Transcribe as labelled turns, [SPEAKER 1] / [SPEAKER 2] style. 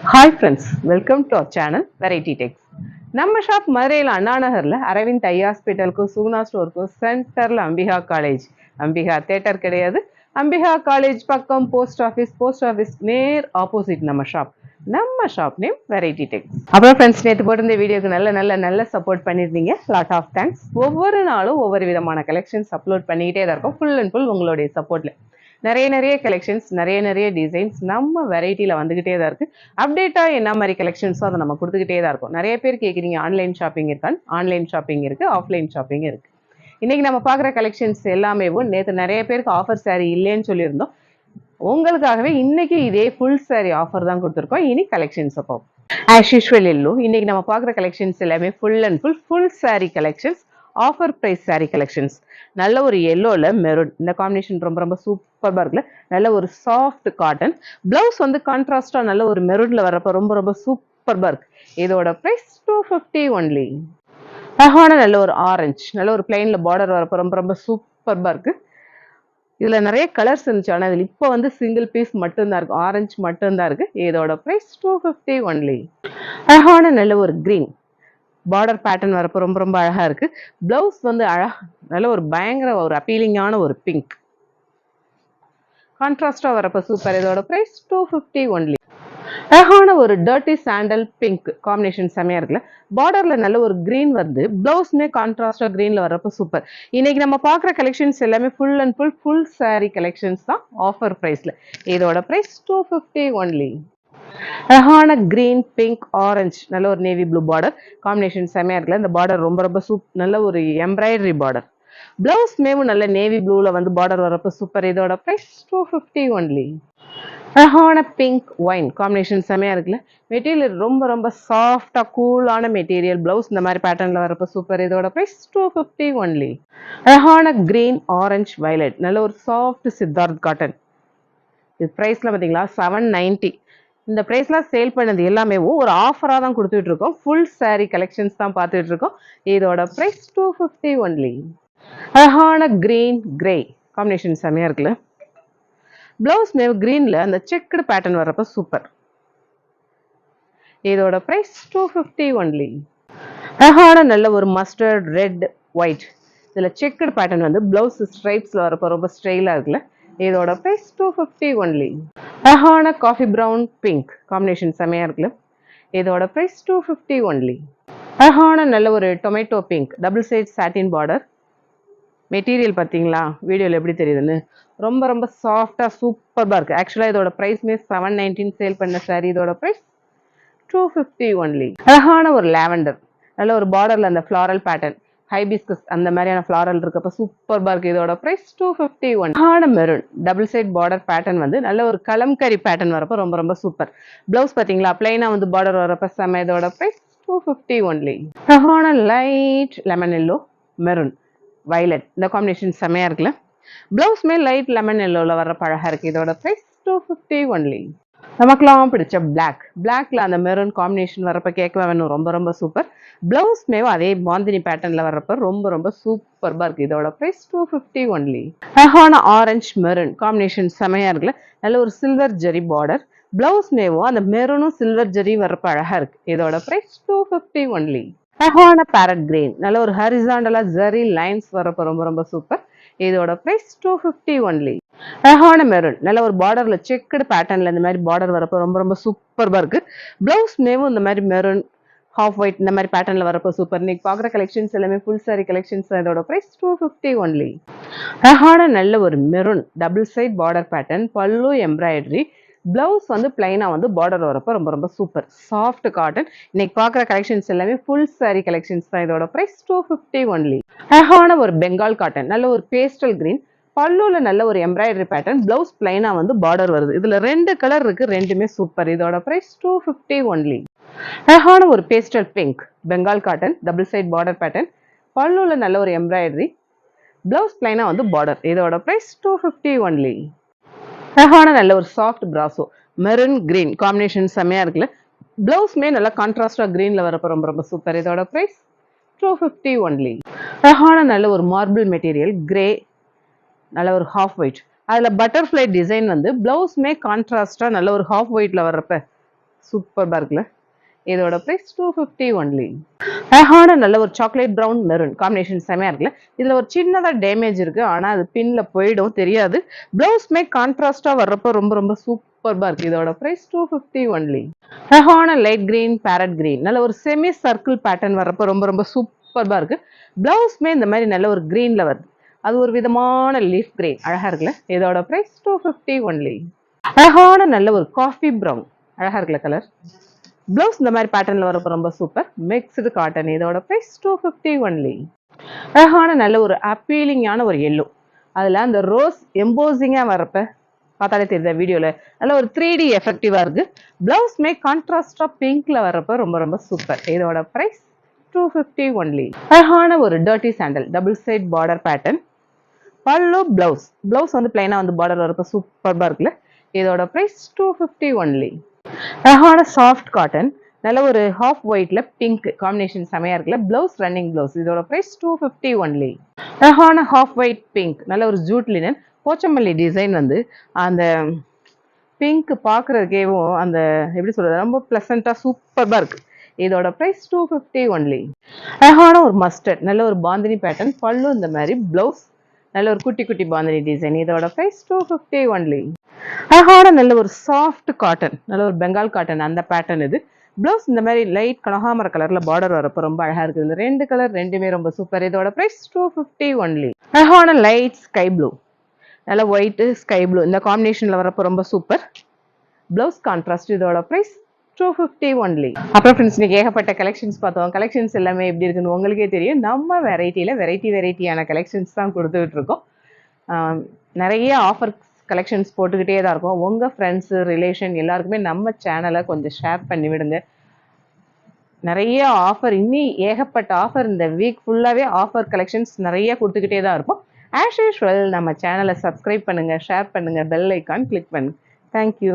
[SPEAKER 1] Hi friends, welcome to our channel Variety Tex. நம்ம ஷாப் மதுரையில் அண்ணா நகரில் அரவிந்த் ஐ ஹாஸ்பிட்டலுக்கும் சுகுணா ஸ்டோருக்கும் சென்டரில் அம்பிகா காலேஜ். அம்பிகா தேட்டர் கிடையாது, அம்பிகா காலேஜ் பக்கம் போஸ்ட் ஆஃபீஸ் நேர் ஆப்போசிட் நம்ம ஷாப் நேம் வெரைட்டி டெக்ஸ். அப்புறம் ஃப்ரெண்ட்ஸ், நேற்று போட்டிருந்த வீடியோக்கு நல்ல சப்போர்ட் பண்ணியிருந்தீங்க. Lot of thanks. ஒவ்வொரு நாளும் ஒவ்வொரு விதமான கலெக்ஷன்ஸ் அப்லோட் பண்ணிக்கிட்டே தான் இருக்கும். ஃபுல் அண்ட் ஃபுல் உங்களுடைய சப்போர்ட்டில் நிறைய கலெக்ஷன்ஸ், நிறைய டிசைன்ஸ் நம்ம வெரைட்டியில் வந்துகிட்டே தான் இருக்குது. அப்டேட்டாக என்ன மாதிரி கலெக்ஷன்ஸோ அதை நம்ம கொடுத்துக்கிட்டே தான் இருக்கும். நிறைய பேர் கேட்குறீங்க ஆன்லைன் ஷாப்பிங் இருக்கான்னு. ஆன்லைன் ஷாப்பிங் இருக்குது, ஆஃப்லைன் ஷாப்பிங் இருக்குது. இன்றைக்கி நம்ம பார்க்குற கலெக்ஷன்ஸ் எல்லாமே நேற்று நிறைய பேருக்கு ஆஃபர் சாரீ இல்லைன்னு சொல்லியிருந்தோம். உங்களுக்காகவே இன்னைக்கு இதே ஃபுல் சாரீ ஆஃபர் தான் கொடுத்துருக்கோம். இனி கலெக்ஷன்ஸ் அப்போ ஆஸ் யூஷுவல் இல்லோ இன்னைக்கு நம்ம பார்க்குற கலெக்ஷன்ஸ் எல்லாமே full and full sari collections, offer price sari collections. நல்ல ஒரு எல்லோவில் மெரூன், இந்த காம்பினேஷன் ரொம்ப சூப்பராக இருக்குல்ல. நல்ல ஒரு சாஃப்ட் காட்டன் பிளவுஸ் கான்ட்ராஸ்டாக நல்ல ஒரு மெரூனில் வரப்போ ரொம்ப சூப்பராக இருக்கு. இதோட ப்ரைஸ் 250 ஒன்லி. அழகான நல்ல ஒரு ஆரஞ்சு, நல்ல ஒரு பிளைனில் பார்டர் வரப்போ ரொம்ப சூப்பராக இருக்கு. இதில் நிறைய கலர்ஸ் இருந்துச்சு, ஆனால் இதில் இப்போ சிங்கிள் பீஸ் மட்டும்தான் இருக்கு, ஆரஞ்சு மட்டும்தான் இருக்கு. இதோட ப்ரைஸ் 250 ஒன்லி. அழகான நல்ல ஒரு கிரீன் பார்டர் பேட்டர்ன் வரப்போ ரொம்ப அழகா இருக்கு. பிளவுஸ் நல்ல ஒரு பயங்கர ஒரு அப்பீலிங்கான ஒரு பிங்க் கான்ட்ராஸ்டா வரப்போ சூப்பர். இதோட பிரைஸ் 250 ஒன்லி. அழகான ஒரு டர்ட்டி சாண்டல் பிங்க் காம்பினேஷன் செமையா இருக்குல்ல. பார்டர்ல நல்ல ஒரு கிரீன் பிளவுஸ்மே கான்ட்ராஸ்டா கிரீன்ல வரப்போ சூப்பர். இன்னைக்கு நம்ம பார்க்குற கலெக்ஷன்ஸ் எல்லாமே full and full sari collections தான் ஆஃபர் பிரைஸ்ல. இதோட பிரைஸ் 250 ஒன்லி. அழகான கிரீன், பிங்க், ஆரஞ்சு, நல்ல ஒரு நேவி ப்ளூ பார்டர் காம்பினேஷன் செமையா இருக்குல்ல. இந்த பார்டர் ரொம்ப நல்ல ஒரு எம்ப்ராய்டரி பார்டர். பிளவுஸ் மேவும் நல்ல நேவி ப்ளூல பார்டர் வரப்போ சூப்பர். இதோட பிரைஸ் 250 ஒன்லி. அழகான பிங்க் ஒயின் காம்பினேஷன் செமையா இருக்குல்ல. மெட்டீரியல் ரொம்ப சாஃப்டா கூலான மெட்டீரியல். பிளவுஸ் இந்த மாதிரி பேட்டர்ன்ல வரப்போ சூப்பர். இதோட பிரைஸ் 250 ஒன்லி. அழகான கிரீன், ஆரஞ்சு, வயலட், நல்ல ஒரு சாஃப்ட் சித்தார்த் காட்டன். இது பிரைஸ்ல பாத்தீங்களா 790. இந்த பிரைஸ்ல சேல் பண்ணது எல்லாமே ஒரு ஆஃபரா தான் கொடுத்துட்டு இருக்கோம். ஃபுல் சாரி கலெக்ஷன்ஸ் தான் பார்த்துட்டு இருக்கோம். இதோட பிரைஸ் 250 ஒன்லி. அழகான கிரீன் கிரே காம்பினேஷன் செமையா இருக்குல்ல. பிளவுஸ் மேவ் கிரீன்ல அந்த செக்குடு பேட்டர்ன் வரப்ப சூப்பர். இதோட பிரைஸ் 250 ஒன்லி. அழகான நல்ல ஒரு மஸ்டர்ட் ரெட் ஒயிட், இதுல செக்குடு பேட்டர்ன் பிளவுஸ் ஸ்ட்ரைப்ஸ்ல வரப்ப ரொம்ப ஸ்டைலா இருக்குல்ல. இதோட பிரைஸ் 250 ஒன்லி. அழகான காஃபி பிரவுன் பிங்க் காம்பினேஷன் செமையா இருக்குல்ல. இதோட பிரைஸ் 250 ஒன்லி. அழகான நல்ல ஒரு tomato pink double side satin border. Material பார்த்தீங்களா வீடியோவில் எப்படி தெரியுதுன்னு, ரொம்ப சாஃப்டா சூப்பராக இருக்கு. ஆக்சுவலாக இதோட ப்ரைஸ்மே 719 சேல் பண்ண சாரி. இதோட ப்ரைஸ் 250 ஒன்லி. அழகான ஒரு லாவெண்டர், நல்ல ஒரு பார்டர்ல அந்த ஃப்ளாரல் பேட்டர்ன், ஹைபிஸ்கஸ் அந்த மாதிரியான ஃப்ளாரல் இருக்கப்ப சூப்பராக இருக்கு. இதோட ப்ரைஸ் 250 ஒன். அழகான maroon double side border pattern நல்ல ஒரு கலம்கரி பேட்டர்ன் வரப்போ ரொம்ப சூப்பர். பிளவுஸ் பார்த்தீங்களா பிளைனா பார்டர் வரப்ப செம்ம. இதோட ப்ரைஸ் 250 ஒன்லி. அழகான light lemon yellow, maroon, violet, இந்த காம்பினேஷன் செமையா இருக்குல்ல. பிளவுஸ்மே லைட் லெமன் எல்லோல வர அழகா இருக்கு. இதோட பிரைஸ் 250 ஒன்லி. நமக்குலாம் பிடிச்ச பிளாக்ல அந்த மெரூன் காம்பினேஷன் வரப்ப கேட்கவே வேணும், ரொம்ப சூப்பர். பிளவுஸ்மே அதே பாந்தினி பேட்டர்ன்ல வரப்ப ரொம்ப சூப்பர்பா இருக்கு. இதோட பிரைஸ் 250 ஒன்லி. அழகான ஆரஞ்சு மெரூன் காம்பினேஷன் செமையா இருக்குல்ல. நல்ல ஒரு சில்வர் ஜெரி பார்டர். பிளவுஸ் மேவும் அந்த மெரூனும் சில்வர் ஜெரி வரப்ப அழகா இருக்கு. இதோட பிரைஸ் 250 ஒன்லி. அழகான பேரட் கிரீன், நல்ல ஒரு ஹரிசாண்டலா ஜரி லைன்ஸ் வரப்ப ரொம்ப சூப்பர். இதோட பிரைஸ் 250 ஒன்லி. அழகான மெரூன், நல்ல ஒரு பார்டர்ல செக்குடு பேட்டர்ன்ல இந்த மாதிரி பார்டர் வரப்போ ரொம்ப சூப்பர்பா இருக்கு. பிளவுஸ் மேவும் இந்த மாதிரி மெரூன் ஹாஃப் ஒயிட் இந்த மாதிரி பேட்டர்ன்ல வரப்போ சூப்பர். இன்னைக்கு பாக்குற கலெக்ஷன்ஸ் எல்லாமே ஃபுல் சாரி கலெக்ஷன்ஸ். இதோட பிரைஸ் 250 ஒன்லி. அழகான நல்ல ஒரு maroon double side border pattern, பல்லு எம்ப்ராய்டரி, பிளவுஸ் பிளைனா பார்டர் வரப்போ ரொம்ப சூப்பர். Soft cotton. இன்னைக்கு பாக்குற கலெக்ஷன்ஸ் எல்லாமே ஃபுல் சாரி கலெக்ஷன்ஸ் தான். இதோட பிரைஸ் 250 ஒன்லி. அழகான ஒரு பெங்கால் காட்டன், நல்ல ஒரு பேஸ்டல் கிரீன், பல்லுல நல்ல ஒரு எம்ப்ராய்டரி பேட்டர்ன், பிளவுஸ் பிளைனா பார்டர் வருது. இதுல 2 கலர் இருக்கு, ரெண்டுமே சூப்பர். இதோட பிரைஸ் 250 ஒன்லி. அழகான ஒரு pastel pink Bengal cotton double side border pattern, பல்லுல நல்ல ஒரு எம்ப்ராய்டரி, பிளவுஸ் பிளைனா பார்டர். இதோட பிரைஸ் 250 ஒன்லி. அழகான நல்ல ஒரு சாஃப்ட் பிராசோ மெரூன் கிரீன் காம்பினேஷன் செமையா இருக்குல்ல. பிளவுஸ்மே நல்லா கான்ட்ராஸ்டா கிரீன்ல வரப்போ ரொம்ப சூப்பர். இதோட பிரைஸ் 250 ஒன்லி. அழகான நல்ல ஒரு மார்பிள் மெட்டீரியல் கிரே, நல்ல ஒரு ஹாஃப் ஒயிட், அதுல பட்டர்ஃப்ளை டிசைன் பிளவுஸ்மே கான்ட்ராஸ்டா நல்ல ஒரு ஹாஃப் ஒயிட்ல வர்றப்ப சூப்பராக இருக்குல்ல. இதோட ப்ரைஸ் 250 ஒன்லி. அழகான நல்ல ஒரு சாக்லேட் ப்ரௌன் மெரூன் காம்பினேஷன் செமையா இருக்குல்ல. இதுல ஒரு சின்னதா டேமேஜ் இருக்கு, ஆனா அது பின்ல போயிடும், தெரியாது. பிளவுஸ்மே கான்ட்ராஸ்டா வர்றப்ப ரொம்ப ரொம்ப சூப்பர்பா இருக்கு. இதோட ப்ரைஸ் 250 ஒன்லி. அழகான லைட் கிரீன் பேரட் கிரீன் நல்ல ஒரு செமி சர்க்கிள் பேட்டர்ன் வர்றப்ப ரொம்ப ரொம்ப சூப்பர்பா இருக்கு. பிளவுஸ்மே இந்த மாதிரி நல்ல ஒரு கிரீன்ல வருது. அது ஒரு விதமான லீஃப் கிரீன் அழகா இருக்குல்ல. இதோட ப்ரைஸ் 250 ஒன்லி. அழகான நல்ல ஒரு காஃபி ப்ரௌன் அழகா இருக்குல்ல கலர். பிளவுஸ் இந்த மாதிரி பேட்டர்ன்ல வரப்போ ரொம்ப சூப்பர். Mixed cotton. இதோட ப்ரைஸ் 250 ஒன்லி. அழகான நல்ல ஒரு அப்பீலிங்கான ஒரு எல்லோ, அதுல அந்த ரோஸ் எம்போசிங்கா வரப்ப பார்த்தாலே தெரியுது வீடியோல நல்ல ஒரு 3D எஃபெக்டிவா இருக்கு. பிளவுஸ்மே கான்ட்ராஸ்டா பிங்க்ல வரப்ப ரொம்ப ரொம்ப சூப்பர். இதோட ப்ரைஸ் 250 ஒன்லி. அழகான ஒரு dirty sandal double side border pattern. பல்லு பிளவுஸ் வந்து பிளைனா வந்து பார்டர் வரப்ப சூப்பர்பா இருக்குல்ல. இதோட ப்ரைஸ் 250 ஒன்லி. அழகான சாஃப்ட் காட்டன் நல்ல ஒரு ஹாஃப் ஒயிட்ல பிங்க் காம்பினேஷன் செமையா இருக்குல்ல. Blouse running blouse. இதோட ப்ரைஸ் 250 ஒன்லி. அழகான ஹாஃப் ஒயிட் பிங்க் நல்ல ஒரு ஜூட் லினன் போச்சமல்லி டிசைன் வந்து அந்த பிங்க் பார்க்கறதுக்கேவும் அந்த எப்படி சொல்றது ரொம்ப பிளசண்டா சூப்பர்பா இருக்கு. இதோட ப்ரைஸ் 250 ஒன்லி. அழகான ஒரு மஸ்டர்ட் நல்ல ஒரு பாந்தினி பேட்டர்ன். பல்லு இந்த மாதிரி பிளவுஸ் நல்ல ஒரு குட்டி குட்டி பாந்தினி டிசைன். இதோட ப்ரைஸ் 250 ஒன்லி. அழகான நல்ல ஒரு சாஃப்ட் காட்டன் நல்ல ஒரு பெங்கால் காட்டன் அந்த பேட்டர்ன் இது. பிளவுஸ் இந்த மாதிரி லைட் கனகாமர கலர்ல பார்டர் வரப்போ ரொம்ப அழகா இருக்குது. ரெண்டு கலர் ரெண்டுமே ரொம்ப சூப்பர். இதோட ப்ரைஸ் 250 ஒன்லி. அழகான லைட் ஸ்கை ப்ளூ நல்ல ஒயிட் ஸ்கை ப்ளூ இந்த காம்பினேஷன்ல வரப்போ ரொம்ப சூப்பர். Blouse contrast. இதோட ப்ரைஸ் 250 ஒன்லி. அப்புறம் ஃப்ரெண்ட்ஸ் இன்னைக்கு ஏகப்பட்ட கலெக்ஷன்ஸ் பார்த்தோம். கலெக்ஷன்ஸ் எல்லாமே எப்படி இருக்குன்னு உங்களுக்கே தெரியும். நம்ம வெரைட்டியான கலெக்ஷன்ஸ் தான் கொடுத்துட்டு இருக்கோம். நிறைய ஆஃபர் கலெக்ஷன்ஸ் போட்டுக்கிட்டே தான் இருக்கும். உங்கள் ஃப்ரெண்ட்ஸு ரிலேஷன் எல்லாருக்குமே நம்ம சேனலை கொஞ்சம் ஷேர் பண்ணி விடுங்க. நிறைய ஆஃபர் இன்னி ஏகப்பட்ட ஆஃபர் இந்த வீக் ஃபுல்லாகவே ஆஃபர் கலெக்ஷன்ஸ் நிறைய கொடுத்துக்கிட்டே தான் இருக்கும். ஆஸ் யூஷுவல் நம்ம சேனலை சப்ஸ்கிரைப் பண்ணுங்கள், ஷேர் பண்ணுங்கள், பெல் ஐக்கான் கிளிக் பண்ணுங்கள். தேங்க்யூ.